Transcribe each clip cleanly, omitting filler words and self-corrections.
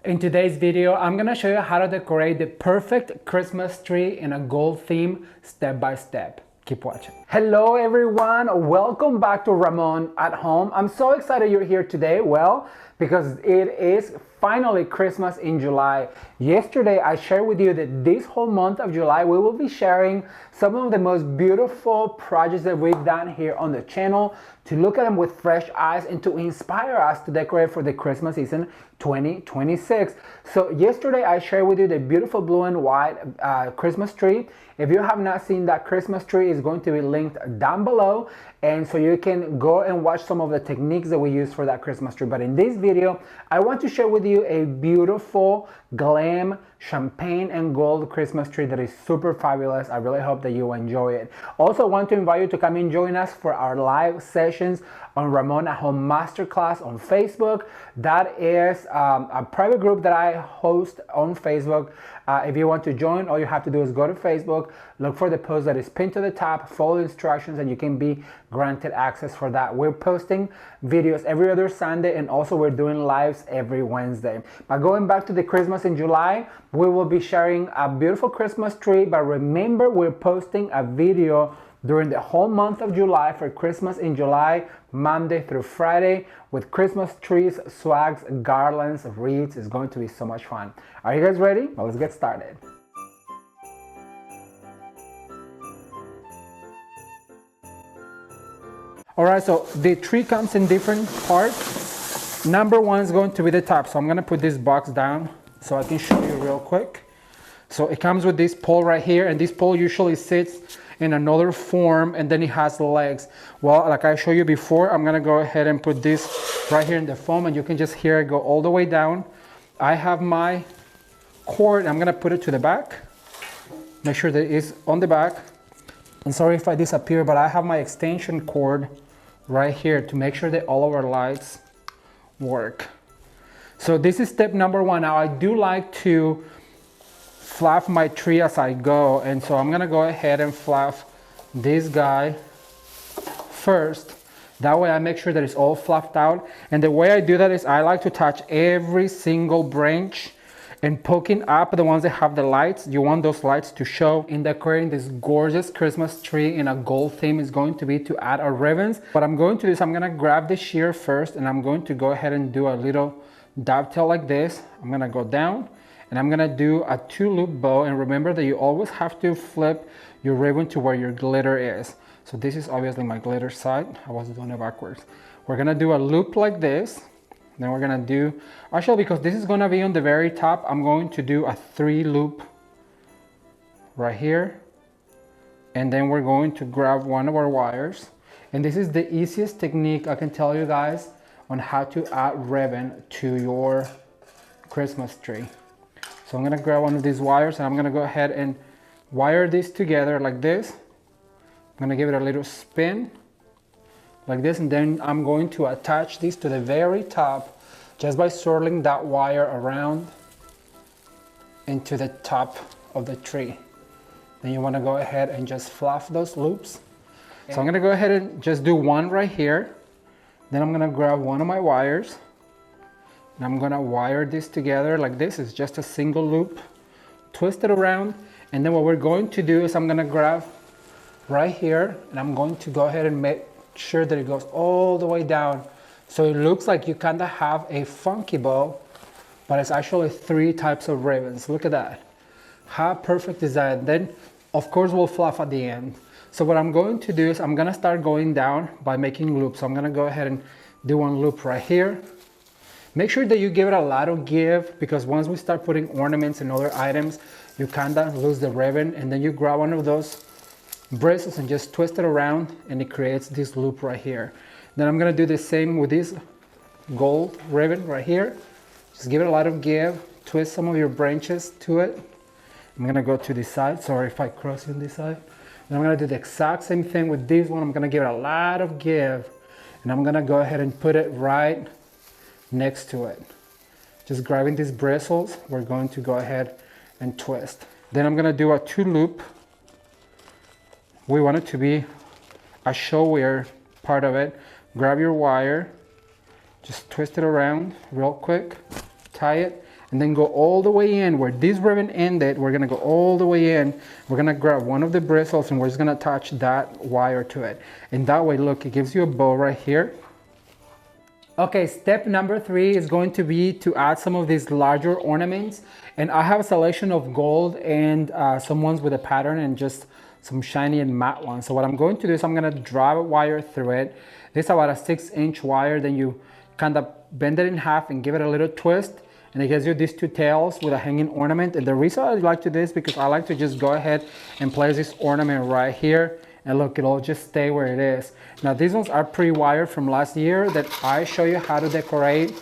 In today's video, I'm gonna show you how to decorate the perfect Christmas tree in a gold theme step by step. Keep watching. Hello everyone, welcome back to Ramon at Home. I'm so excited you're here today. Well, because it is finally Christmas in July. Yesterday I shared with you that this whole month of July we will be sharing some of the most beautiful projects that we've done here on the channel, to look at them with fresh eyes and to inspire us to decorate for the Christmas season 2026. So yesterday I shared with you the beautiful blue and white Christmas tree. If you have not seen that Christmas tree, it's going to be linked down below, and so you can go and watch some of the techniques that we use for that Christmas tree. But in this video, I want to share with you a beautiful glam champagne and gold Christmas tree that is super fabulous. I really hope that you enjoy it. Also, I want to invite you to come and join us for our live sessions on Ramon at Home Masterclass on Facebook. That is a private group that I host on Facebook. If you want to join, all you have to do is go to Facebook, look for the post that is pinned to the top, follow the instructions, and you can be granted access for that. We're posting videos every other Sunday, and also we're doing lives every Wednesday. But going back to the Christmas in July, we will be sharing a beautiful Christmas tree. But remember, we're posting a video during the whole month of July for Christmas in July, Monday through Friday, with Christmas trees, swags, garlands, wreaths. It's going to be so much fun. Are you guys ready? Well, let's get started. All right, so the tree comes in different parts. Number one is going to be the top. So I'm gonna put this box down so I can show you real quick. So it comes with this pole right here, and this pole usually sits in another form, and then it has legs. Well, like I showed you before, I'm gonna go ahead and put this right here in the foam, and you can just hear it go all the way down. I have my cord. I'm gonna put it to the back. Make sure that it's on the back. And sorry if I disappear, but I have my extension cord right here to make sure that all of our lights work. So this is step number one. Now I do like to fluff my tree as I go, and so I'm gonna go ahead and fluff this guy first. That way I make sure that it's all fluffed out. And the way I do that is I like to touch every single branch and poking up the ones that have the lights. You want those lights to show. In decorating this gorgeous Christmas tree in a gold theme is going to be to add our ribbons. What I'm going to do is I'm gonna grab the shear first, and I'm going to go ahead and do a little dovetail like this. I'm gonna go down, and I'm gonna do a 2-loop bow. And remember that you always have to flip your ribbon to where your glitter is. So this is obviously my glitter side. I was doing it backwards. We're gonna do a loop like this. Then we're gonna do, actually, because this is gonna be on the very top, I'm going to do a 3-loop right here. And then we're going to grab one of our wires. And this is the easiest technique I can tell you guys on how to add ribbon to your Christmas tree. So I'm gonna grab one of these wires, and I'm gonna go ahead and wire this together like this. I'm gonna give it a little spin like this, and then I'm going to attach this to the very top just by swirling that wire around into the top of the tree. Then you want to go ahead and just fluff those loops. So I'm going to go ahead and just do one right here. Then I'm going to grab one of my wires, and I'm going to wire this together like this. It's just a single loop, twist it around, and then what we're going to do is I'm going to grab right here, and I'm going to go ahead and make sure that it goes all the way down, so it looks like you kind of have a funky bow, but it's actually 3 types of ribbons. Look at that. How perfect is that? Then of course we'll fluff at the end. So what I'm going to do is I'm gonna start going down by making loops. So I'm gonna go ahead and do one loop right here. Make sure that you give it a lot of give, because once we start putting ornaments and other items, you kind of lose the ribbon, and then you grab one of those bristles and just twist it around, and it creates this loop right here. Then I'm gonna do the same with this gold ribbon right here. Just give it a lot of give, twist some of your branches to it. I'm gonna go to this side. Sorry if I cross you on this side. And I'm gonna do the exact same thing with this one. I'm gonna give it a lot of give, and I'm gonna go ahead and put it right next to it. Just grabbing these bristles, we're going to go ahead and twist. Then I'm gonna do a 2-loop. We want it to be a showier part of it. Grab your wire, just twist it around real quick, tie it, and then go all the way in where this ribbon ended. We're gonna go all the way in. We're gonna grab one of the bristles and we're just gonna attach that wire to it. And that way, look, it gives you a bow right here. Okay, step number 3 is going to be to add some of these larger ornaments. And I have a selection of gold and some ones with a pattern and just some shiny and matte ones. So what I'm going to do is I'm gonna drive a wire through it. This is about a 6-inch wire. Then you kind of bend it in half and give it a little twist. And it gives you these 2 tails with a hanging ornament. And the reason I like to do this is because I like to just go ahead and place this ornament right here. And look, it'll just stay where it is. Now these ones are pre-wired from last year that I show you how to decorate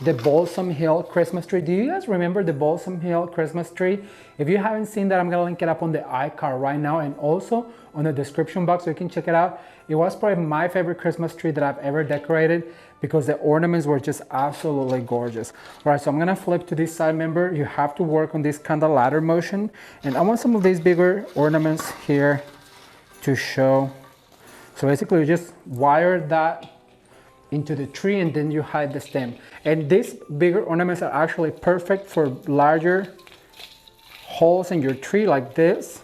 the Balsam Hill Christmas tree. Do you guys remember the Balsam Hill Christmas tree? If you haven't seen that, I'm gonna link it up on the iCard right now and also on the description box so you can check it out. It was probably my favorite Christmas tree that I've ever decorated because the ornaments were just absolutely gorgeous. All right, so I'm gonna flip to this side. Remember, you have to work on this kind of ladder motion. And I want some of these bigger ornaments here to show. So basically you just wire that into the tree and then you hide the stem. And these bigger ornaments are actually perfect for larger holes in your tree like this.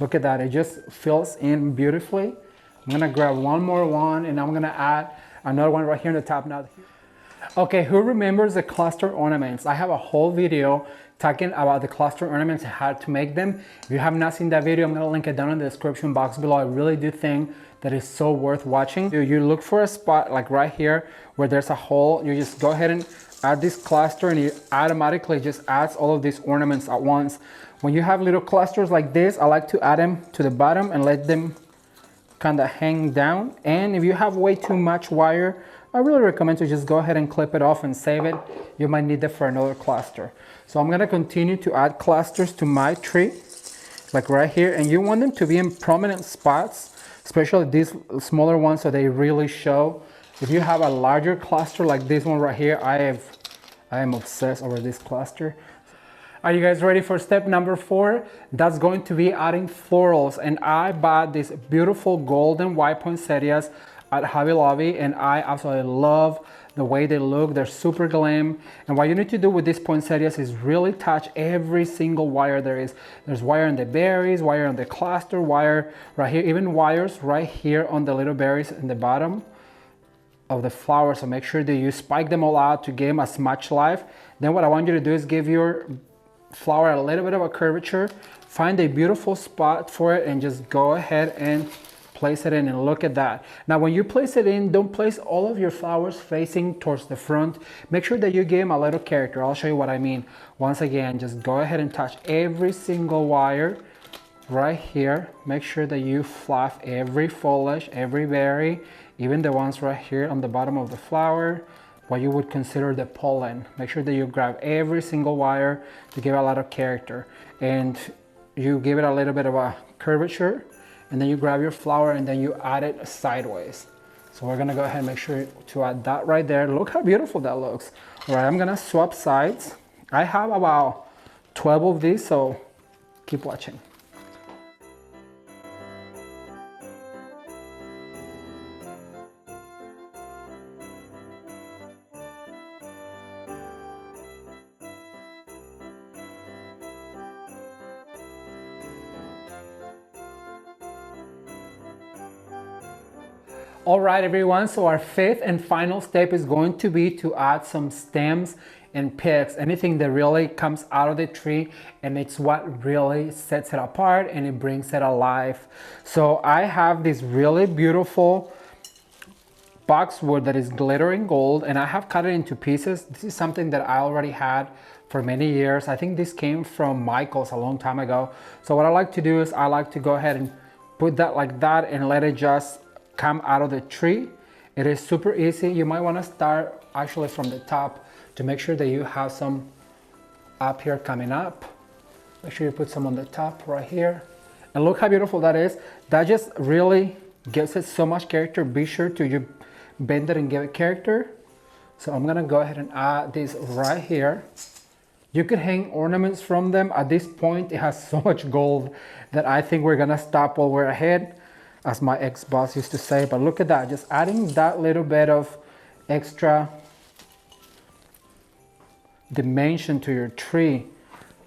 Look at that, it just fills in beautifully. I'm gonna grab one more one and I'm gonna add another one right here in the top now. Okay, who remembers the cluster ornaments? I have a whole video talking about the cluster ornaments and how to make them. If you have not seen that video, I'm gonna link it down in the description box below. I really do think that is so worth watching. You look for a spot like right here where there's a hole. You just go ahead and add this cluster and it automatically just adds all of these ornaments at once. When you have little clusters like this, I like to add them to the bottom and let them kind of hang down. And if you have way too much wire, I really recommend to just go ahead and clip it off and save it. You might need it for another cluster. So I'm gonna continue to add clusters to my tree, like right here. And you want them to be in prominent spots, especially these smaller ones so they really show. If you have a larger cluster like this one right here, I am obsessed over this cluster. Are you guys ready for step number 4? That's going to be adding florals. And I bought these beautiful golden white poinsettias at Hobby Lobby and I absolutely love the way they look. They're super glam. And what you need to do with these poinsettias is really touch every single wire there is. There's wire on the berries, wire on the cluster, wire right here, even wires right here on the little berries in the bottom of the flower. So make sure that you spike them all out to give them as much life. Then what I want you to do is give your flower a little bit of a curvature, find a beautiful spot for it and just go ahead and place it in. And look at that. Now when you place it in, don't place all of your flowers facing towards the front. Make sure that you give them a little character. I'll show you what I mean. Once again, just go ahead and touch every single wire right here. Make sure that you fluff every foliage, every berry, even the ones right here on the bottom of the flower, what you would consider the pollen. Make sure that you grab every single wire to give it a lot of character. And you give it a little bit of a curvature, and then you grab your flower and then you add it sideways. So we're gonna go ahead and make sure to add that right there. Look how beautiful that looks. All right, I'm gonna swap sides. I have about 12 of these, so keep watching. All right, everyone, so our 5th and final step is going to be to add some stems and picks, anything that really comes out of the tree, and it's what really sets it apart and it brings it alive. So I have this really beautiful boxwood that is glittering gold, and I have cut it into pieces. This is something that I already had for many years. I think this came from Michael's a long time ago. So what I like to do is I like to go ahead and put that like that and let it just come out of the tree. It is super easy. You might want to start actually from the top to make sure that you have some up here coming up. Make sure you put some on the top right here. And look how beautiful that is. That just really gives it so much character. Be sure to you bend it and give it character. So I'm gonna go ahead and add this right here. You could hang ornaments from them. At this point, it has so much gold that I think we're gonna stop while we're ahead, as my ex-boss used to say. But look at that, just adding that little bit of extra dimension to your tree.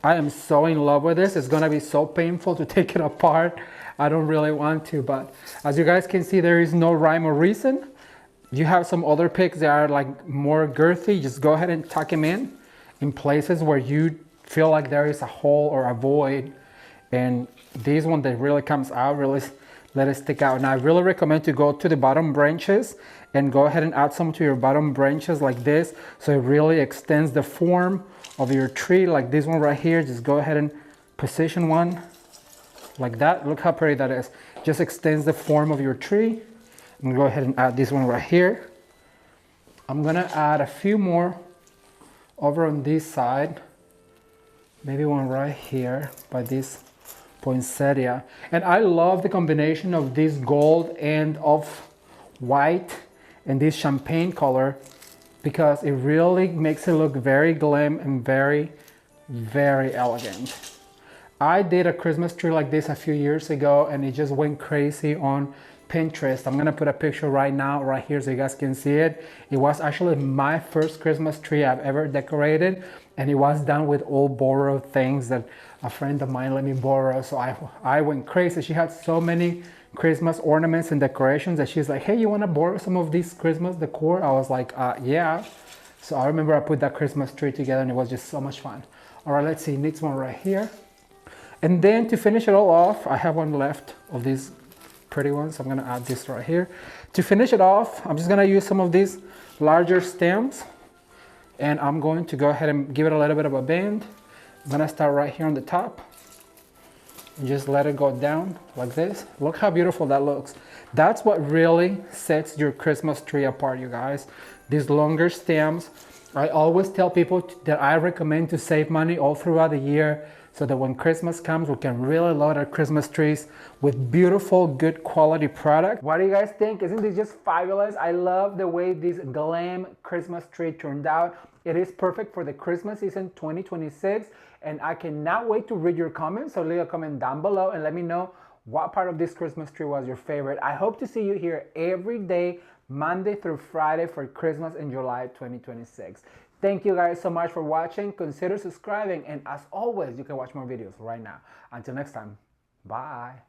I am so in love with this. It's gonna be so painful to take it apart. I don't really want to, but as you guys can see, there is no rhyme or reason. You have some other picks that are like more girthy. Just go ahead and tuck them in places where you feel like there is a hole or a void. And this one that really comes out, really let it stick out. And I really recommend to go to the bottom branches and go ahead and add some to your bottom branches like this, so it really extends the form of your tree. Like this one right here, just go ahead and position one like that. Look how pretty that is. Just extends the form of your tree. I'm gonna go ahead and add this one right here. I'm gonna add a few more over on this side. Maybe one right here by this poinsettia. And I love the combination of this gold and of white and this champagne color, because it really makes it look very glam and very, very elegant. I did a Christmas tree like this a few years ago and it just went crazy on Pinterest. I'm gonna put a picture right now, right here, so you guys can see it. It was actually my first Christmas tree I've ever decorated, and it was done with old borrowed things that a friend of mine let me borrow. So I went crazy. She had so many Christmas ornaments and decorations that she's like, hey, you wanna borrow some of these Christmas decor? I was like, yeah. So I remember I put that Christmas tree together and it was just so much fun. All right, let's see, next one right here. And then to finish it all off, I have one left of these pretty ones. So I'm gonna add this right here. To finish it off, I'm just gonna use some of these larger stems and I'm going to go ahead and give it a little bit of a bend. I'm gonna start right here on the top and just let it go down like this. Look how beautiful that looks. That's what really sets your Christmas tree apart, you guys. These longer stems. I always tell people that I recommend to save money all throughout the year, so that when Christmas comes, we can really load our Christmas trees with beautiful, good quality product. What do you guys think? Isn't this just fabulous? I love the way this glam Christmas tree turned out. It is perfect for the Christmas season 2026, and I cannot wait to read your comments. So leave a comment down below and let me know what part of this Christmas tree was your favorite. I hope to see you here every day, Monday through Friday, for Christmas in July 2026. Thank you guys so much for watching. Consider subscribing, and as always, you can watch more videos right now. Until next time, bye.